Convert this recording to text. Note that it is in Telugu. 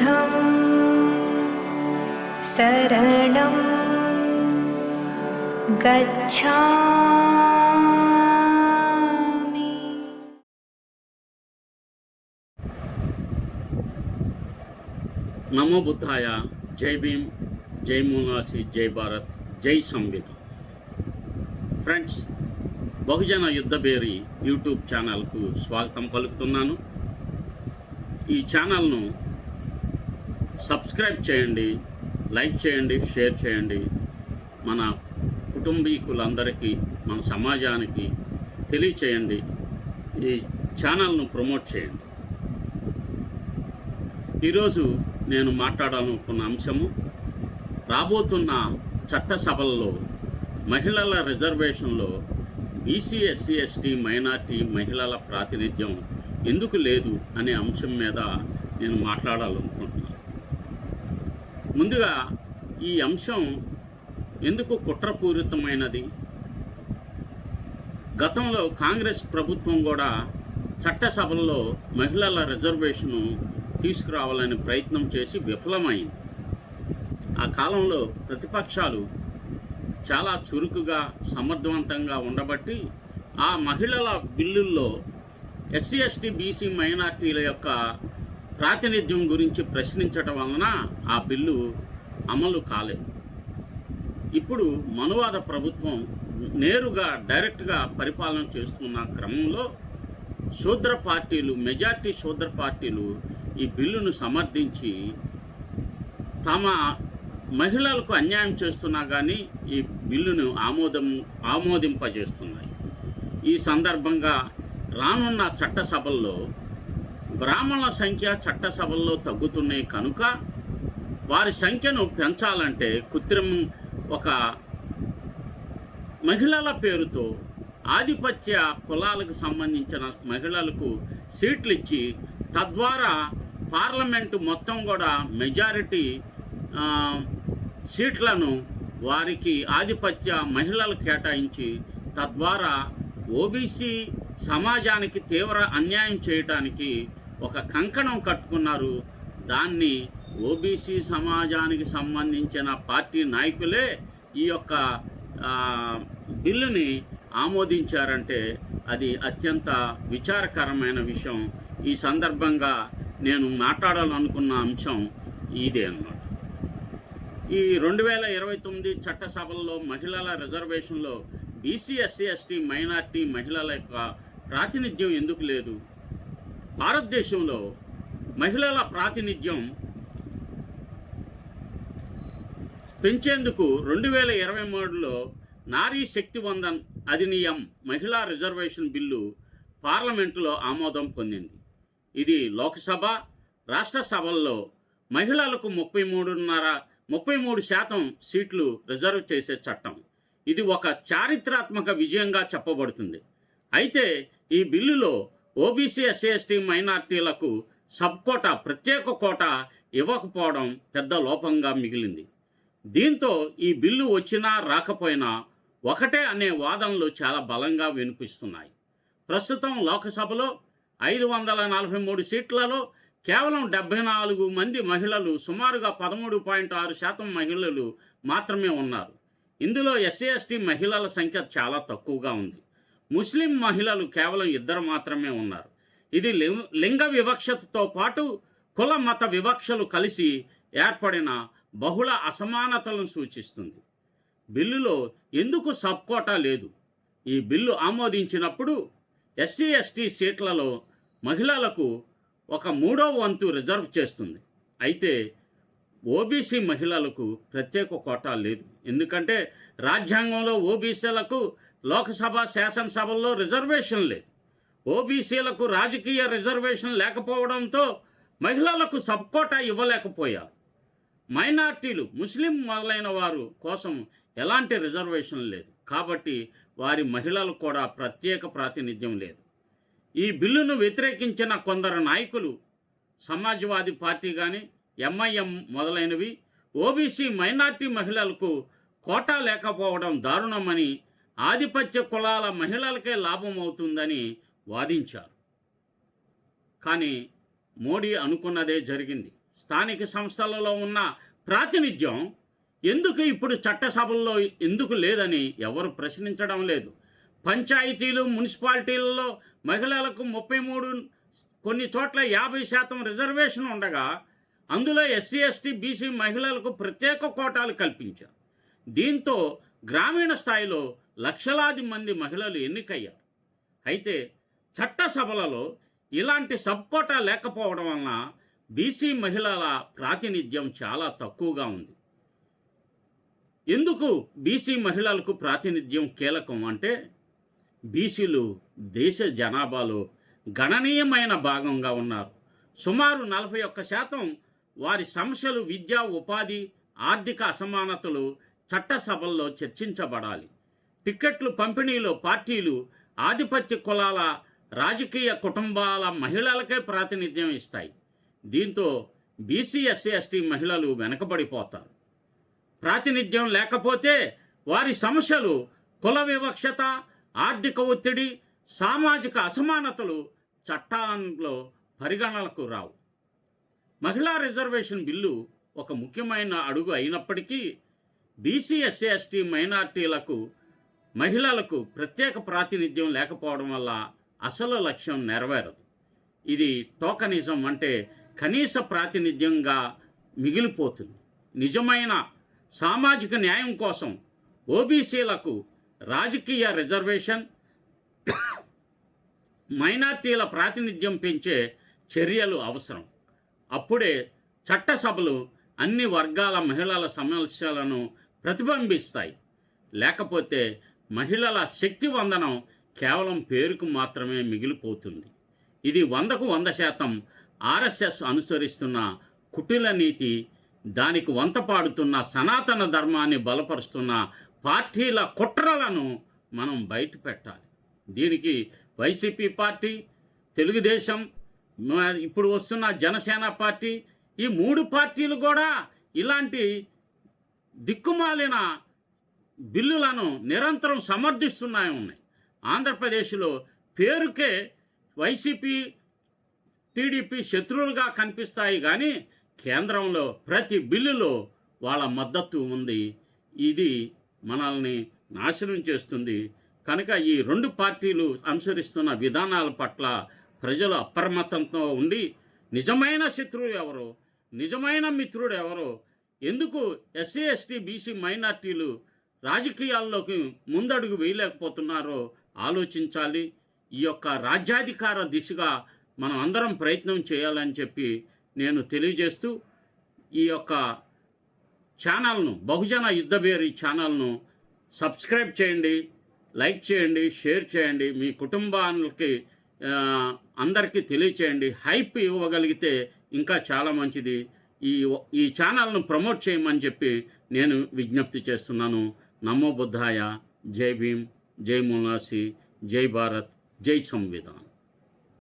बुद्धं शरणं गच्छामि। నమో బుద్ధాయ. జై భీమ్, జై మూలాసి, జై భారత్, జై సంవిధాన్. ఫ్రెండ్స్, బహుజన యుద్ధబేరి యూట్యూబ్ ఛానల్కు స్వాగతం పలుకుతున్నాను. ఈ ఛానల్ను సబ్స్క్రైబ్ చేయండి, లైక్ చేయండి, షేర్ చేయండి. మన కుటుంబీకులందరికీ, మన సమాజానికి తెలియచేయండి. ఈ ఛానల్ను ప్రమోట్ చేయండి. ఈరోజు నేను మాట్లాడాలనుకున్న అంశము, రాబోతున్న చట్టసభల్లో మహిళల రిజర్వేషన్లో బీసీ, ఎస్సీ, ఎస్టీ, మైనార్టీ మహిళల ప్రాతినిధ్యం ఎందుకు లేదు అనే అంశం మీద నేను మాట్లాడాలనుకుంటున్నాను. ముందుగా ఈ అంశం ఎందుకు కుట్రపూరితమైనది? గతంలో కాంగ్రెస్ ప్రభుత్వం కూడా చట్టసభల్లో మహిళల రిజర్వేషను తీసుకురావాలని ప్రయత్నం చేసి విఫలమైంది. ఆ కాలంలో ప్రతిపక్షాలు చాలా చురుకుగా, సమర్థవంతంగా ఉండబట్టి ఆ మహిళల బిల్లుల్లో ఎస్సీ, ఎస్టీ, బీసీ, మైనార్టీల యొక్క ప్రాతినిధ్యం గురించి ప్రశ్నించడం వలన ఆ బిల్లు అమలు కాలేదు. ఇప్పుడు మనువాద ప్రభుత్వం నేరుగా, డైరెక్ట్గా పరిపాలన చేస్తున్న క్రమంలో శూద్ర పార్టీలు, మెజార్టీ శూద్ర పార్టీలు ఈ బిల్లును సమర్థించి తమ మహిళలకు అన్యాయం చేస్తున్నా కానీ ఈ బిల్లును ఆమోదింపజేస్తున్నాయి. ఈ సందర్భంగా రానున్న చట్టసభల్లో బ్రాహ్మణుల సంఖ్య చట్టసభల్లో తగ్గుతున్నాయి కనుక వారి సంఖ్యను పెంచాలంటే కృత్రిమం ఒక మహిళల పేరుతో ఆధిపత్య కులాలకు సంబంధించిన మహిళలకు సీట్లు ఇచ్చి తద్వారా పార్లమెంటు మొత్తం కూడా మెజారిటీ సీట్లను వారికి ఆధిపత్య మహిళలు కేటాయించి తద్వారా ఓబీసీ సమాజానికి తీవ్ర అన్యాయం చేయటానికి ఒక కంకణం కట్టుకున్నారు. దాన్ని ఓబీసీ సమాజానికి సంబంధించిన పార్టీ నాయకులే ఈ యొక్క బిల్లుని ఆమోదించారంటే అది అత్యంత విచారకరమైన విషయం. ఈ సందర్భంగా నేను మాట్లాడాలనుకున్న అంశం ఇదే అన్నమాట. ఈ 2029 చట్టసభల్లో మహిళల రిజర్వేషన్లో బీసీ, ఎస్సీ, ఎస్టీ, మైనార్టీ మహిళల యొక్క ప్రాతినిధ్యం ఎందుకు లేదు? భారతదేశంలో మహిళల ప్రాతినిధ్యం పెంచేందుకు 2023లో నారీ శక్తి వందన్ అధినియం మహిళా రిజర్వేషన్ బిల్లు పార్లమెంటులో ఆమోదం పొందింది. ఇది లోక్సభ, రాష్ట్ర సభల్లో మహిళలకు 33% సీట్లు రిజర్వ్ చేసే చట్టం. ఇది ఒక చారిత్రాత్మక విజయంగా చెప్పబడుతుంది. అయితే ఈ బిల్లులో ఓబీసీ, ఎస్సీ, ఎస్టీ, మైనార్టీలకు సబ్ కోటా, ప్రత్యేక కోటా ఇవ్వకపోవడం పెద్ద లోపంగా మిగిలింది. దీంతో ఈ బిల్లు వచ్చినా రాకపోయినా ఒకటే అనే వాదనలు చాలా బలంగా వినిపిస్తున్నాయి. ప్రస్తుతం లోక్సభలో 543 సీట్లలో కేవలం 74 మంది మహిళలు, సుమారుగా 13.6% మహిళలు మాత్రమే ఉన్నారు. ఇందులో ఎస్సీ, ఎస్టీ మహిళల సంఖ్య చాలా తక్కువగా ఉంది. ముస్లిం మహిళలు కేవలం 2 మాత్రమే ఉన్నారు. ఇది లింగ వివక్షతతో పాటు కుల మత వివక్షలు కలిసి ఏర్పడిన బహుళ అసమానతలను సూచిస్తుంది. బిల్లులో ఎందుకు సబ్ కోటా లేదు? ఈ బిల్లు ఆమోదించినప్పుడు ఎస్సీ, ఎస్టీ సీట్లలో మహిళలకు 1/3 రిజర్వ్ చేస్తుంది. అయితే ఓబీసీ మహిళలకు ప్రత్యేక కోటా లేదు. ఎందుకంటే రాజ్యాంగంలో ఓబీసీలకు లోక్సభ, శాసనసభల్లో రిజర్వేషన్ లేదు. ఓబీసీలకు రాజకీయ రిజర్వేషన్ లేకపోవడంతో మహిళలకు సబ్ కోటా ఇవ్వలేకపోయారు. మైనార్టీలు, ముస్లిం మొదలైన వారు కోసం ఎలాంటి రిజర్వేషన్ లేదు. కాబట్టి వారి మహిళలకు కూడా ప్రత్యేక ప్రాతినిధ్యం లేదు. ఈ బిల్లును వ్యతిరేకించిన కొందరు నాయకులు, సమాజ్వాదీ పార్టీ కానీ, ఎంఐఎం మొదలైనవి ఓబీసీ, మైనార్టీ మహిళలకు కోటా లేకపోవడం దారుణమని, ఆధిపత్య కులాల మహిళలకే లాభం అవుతుందని వాదించారు. కానీ మోడీ అనుకున్నదే జరిగింది. స్థానిక సంస్థలలో ఉన్న ప్రాతినిధ్యం ఎందుకు ఇప్పుడు చట్టసభల్లో ఎందుకు లేదని ఎవరు ప్రశ్నించడం లేదు. పంచాయతీలు, మున్సిపాలిటీలలో మహిళలకు 33, కొన్ని చోట్ల 50% రిజర్వేషన్ ఉండగా అందులో ఎస్సీ, ఎస్టీ, బీసీ మహిళలకు ప్రత్యేక కోటాలు కల్పించారు. దీంతో గ్రామీణ స్థాయిలో లక్షలాది మంది మహిళలు ఎన్నికయ్యారు. అయితే చట్టసభలలో ఇలాంటి సబ్ కోటా లేకపోవడం వలన బీసీ మహిళల ప్రాతినిధ్యం చాలా తక్కువగా ఉంది. ఎందుకు బీసీ మహిళలకు ప్రాతినిధ్యం కీలకం అంటే, బీసీలు దేశ జనాభాలో గణనీయమైన భాగంగా ఉన్నారు. సుమారు 41% వారి సమస్యలు, విద్య, ఉపాధి, ఆర్థిక అసమానతలు చట్టసభల్లో చర్చించబడాలి. టిక్కెట్లు పంపిణీలో పార్టీలు ఆధిపత్య కులాల రాజకీయ కుటుంబాల మహిళలకే ప్రాతినిధ్యం ఇస్తాయి. దీంతో బీసీ, ఎస్సీ, ఎస్టీ మహిళలు వెనకబడిపోతారు. ప్రాతినిధ్యం లేకపోతే వారి సమస్యలు, కుల వివక్షత, ఆర్థిక ఒత్తిడి, సామాజిక అసమానతలు చట్టాల్లో పరిగణనలకు రావు. మహిళా రిజర్వేషన్ బిల్లు ఒక ముఖ్యమైన అడుగు అయినప్పటికీ బీసీ, ఎస్సీ, ఎస్టీ మైనార్టీలకు, మహిళలకు ప్రత్యేక ప్రాతినిధ్యం లేకపోవడం వల్ల అసలు లక్ష్యం నెరవేరదు. ఇది టోకనిజం, అంటే కనీస ప్రాతినిధ్యంగా మిగిలిపోతుంది. నిజమైన సామాజిక న్యాయం కోసం ఓబీసీలకు రాజకీయ రిజర్వేషన్, మైనార్టీల ప్రాతినిధ్యం పెంచే చర్యలు అవసరం. అప్పుడే చట్టసభలు అన్ని వర్గాల మహిళల సమస్యలను ప్రతిబింబిస్తాయి. లేకపోతే మహిళల శక్తి వందనం కేవలం పేరుకు మాత్రమే మిగిలిపోతుంది. ఇది 100కు 100% ఆర్ఎస్ఎస్ అనుసరిస్తున్న కుటిల నీతి, దానికి వంత పాడుతున్న సనాతన ధర్మాన్ని బలపరుస్తున్న పార్టీల కుట్రలను మనం బయట పెట్టాలి. దీనికి వైసీపీ పార్టీ, తెలుగుదేశం, ఇప్పుడు వస్తున్న జనసేన పార్టీ, ఈ 3 పార్టీలు కూడా ఇలాంటి దిక్కుమాలిన బిల్లులను నిరంతరం సమర్థిస్తున్నాయి ఉన్నాయి. ఆంధ్రప్రదేశ్లో పేరుకే వైసీపీ, టీడీపీ శత్రువులుగా కనిపిస్తాయి, కానీ కేంద్రంలో ప్రతి బిల్లులో వాళ్ళ మద్దతు ఉంది. ఇది మనల్ని నాశనం చేస్తుంది. కనుక ఈ 2 పార్టీలు అనుసరిస్తున్న విధానాల పట్ల ప్రజలు అప్రమత్తంతో ఉండి నిజమైన శత్రువు ఎవరో, నిజమైన మిత్రుడు ఎవరో, ఎందుకు ఎస్సీ, ఎస్టీ, బీసీ మైనార్టీలు రాజకీయాల్లోకి ముందడుగు వేయలేకపోతున్నారో ఆలోచించాలి. ఈ యొక్క రాజ్యాధికార దిశగా మనం అందరం ప్రయత్నం చేయాలని చెప్పి నేను తెలియజేస్తూ, ఈ యొక్క ఛానల్ను, బహుజన యుద్ధభేరి ఛానల్ను సబ్స్క్రైబ్ చేయండి, లైక్ చేయండి, షేర్ చేయండి, మీ కుటుంబానికి అందరికీ తెలియచేయండి. హైప్ ఇవ్వగలిగితే ఇంకా చాలా మంచిది. ఈ ఛానల్ను ప్రమోట్ చేయమని చెప్పి నేను విజ్ఞప్తి చేస్తున్నాను. నమో బుద్ధాయ. జై భీమ్, జై మూలాసి, జై భారత్, జై సంవిధాన్.